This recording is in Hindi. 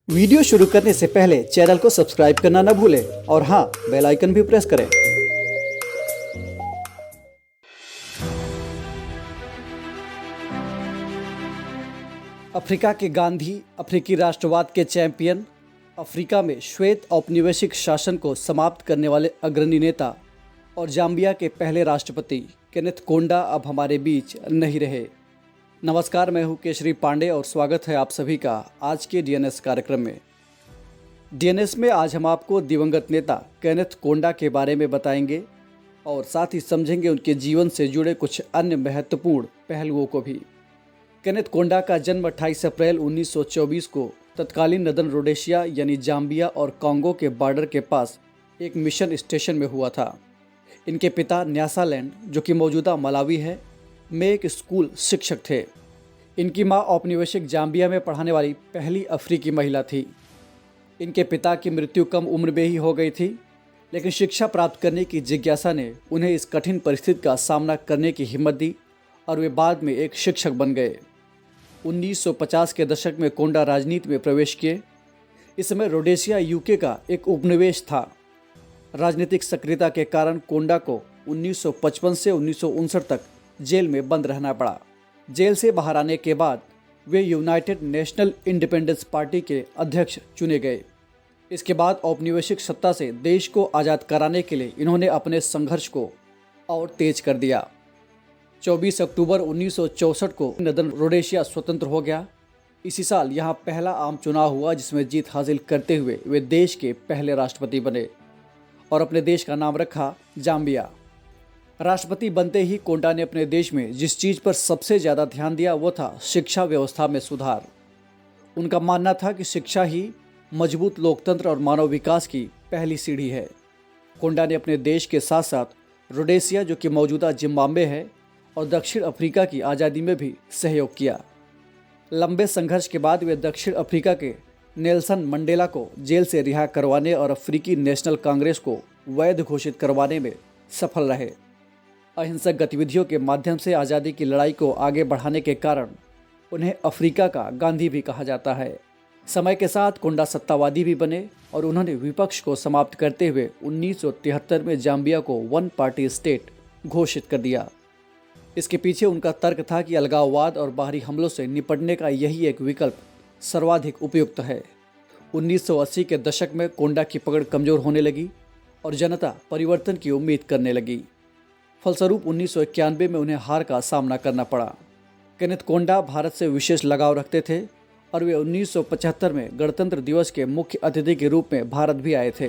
वीडियो शुरू करने से पहले चैनल को सब्सक्राइब करना न भूलें और हाँ, बेल आइकन भी प्रेस करें। अफ्रीका के गांधी, अफ्रीकी राष्ट्रवाद के चैंपियन, अफ्रीका में श्वेत औपनिवेशिक शासन को समाप्त करने वाले अग्रणी नेता और जाम्बिया के पहले राष्ट्रपति केनेथ कोंडा अब हमारे बीच नहीं रहे। नमस्कार, मैं हूं केशरी पांडे और स्वागत है आप सभी का आज के डीएनएस कार्यक्रम में। डीएनएस में आज हम आपको दिवंगत नेता केनेथ कोंडा के बारे में बताएंगे और साथ ही समझेंगे उनके जीवन से जुड़े कुछ अन्य महत्वपूर्ण पहलुओं को भी। केनेथ कोंडा का जन्म 28 अप्रैल 1924 को तत्कालीन नदन रोडेशिया यानी जाम्बिया और कांगो के बॉर्डर के पास एक मिशन स्टेशन में हुआ था। इनके पिता न्यासालैंड, जो कि मौजूदा मलावी है, में एक स्कूल शिक्षक थे। इनकी मां औपनिवेशिक जाम्बिया में पढ़ाने वाली पहली अफ्रीकी महिला थी। इनके पिता की मृत्यु कम उम्र में ही हो गई थी, लेकिन शिक्षा प्राप्त करने की जिज्ञासा ने उन्हें इस कठिन परिस्थिति का सामना करने की हिम्मत दी और वे बाद में एक शिक्षक बन गए। 1950 के दशक में कोंडा राजनीति में प्रवेश किए। इस समय रोडेशिया यूके का एक उपनिवेश था। राजनीतिक सक्रियता के कारण कोंडा को 1955 से 1959 तक जेल में बंद रहना पड़ा। जेल से बाहर आने के बाद वे यूनाइटेड नेशनल इंडिपेंडेंस पार्टी के अध्यक्ष चुने गए। इसके बाद औपनिवेशिक सत्ता से देश को आज़ाद कराने के लिए इन्होंने अपने संघर्ष को और तेज कर दिया। 24 अक्टूबर 1964 को नदन रोडेशिया स्वतंत्र हो गया। इसी साल यहाँ पहला आम चुनाव हुआ जिसमें जीत हासिल करते हुए वे देश के पहले राष्ट्रपति बने और अपने देश का नाम रखा जाम्बिया। राष्ट्रपति बनते ही कोंडा ने अपने देश में जिस चीज़ पर सबसे ज़्यादा ध्यान दिया वो था शिक्षा व्यवस्था में सुधार। उनका मानना था कि शिक्षा ही मजबूत लोकतंत्र और मानव विकास की पहली सीढ़ी है। कोंडा ने अपने देश के साथ साथ रोडेशिया, जो कि मौजूदा जिम्बाब्वे है, और दक्षिण अफ्रीका की आज़ादी में भी सहयोग किया। लंबे संघर्ष के बाद वे दक्षिण अफ्रीका के नेल्सन मंडेला को जेल से रिहा करवाने और अफ्रीकी नेशनल कांग्रेस को वैध घोषित करवाने में सफल रहे। अहिंसक गतिविधियों के माध्यम से आज़ादी की लड़ाई को आगे बढ़ाने के कारण उन्हें अफ्रीका का गांधी भी कहा जाता है। समय के साथ कोंडा सत्तावादी भी बने और उन्होंने विपक्ष को समाप्त करते हुए 1973 में जाम्बिया को वन पार्टी स्टेट घोषित कर दिया। इसके पीछे उनका तर्क था कि अलगाववाद और बाहरी हमलों से निपटने का यही एक विकल्प सर्वाधिक उपयुक्त है। 1980 के दशक में कोंडा की पकड़ कमज़ोर होने लगी और जनता परिवर्तन की उम्मीद करने लगी। फलस्वरूप 1991 में उन्हें हार का सामना करना पड़ा। केनेथ कोंडा भारत से विशेष लगाव रखते थे और वे 1975 में गणतंत्र दिवस के मुख्य अतिथि के रूप में भारत भी आए थे।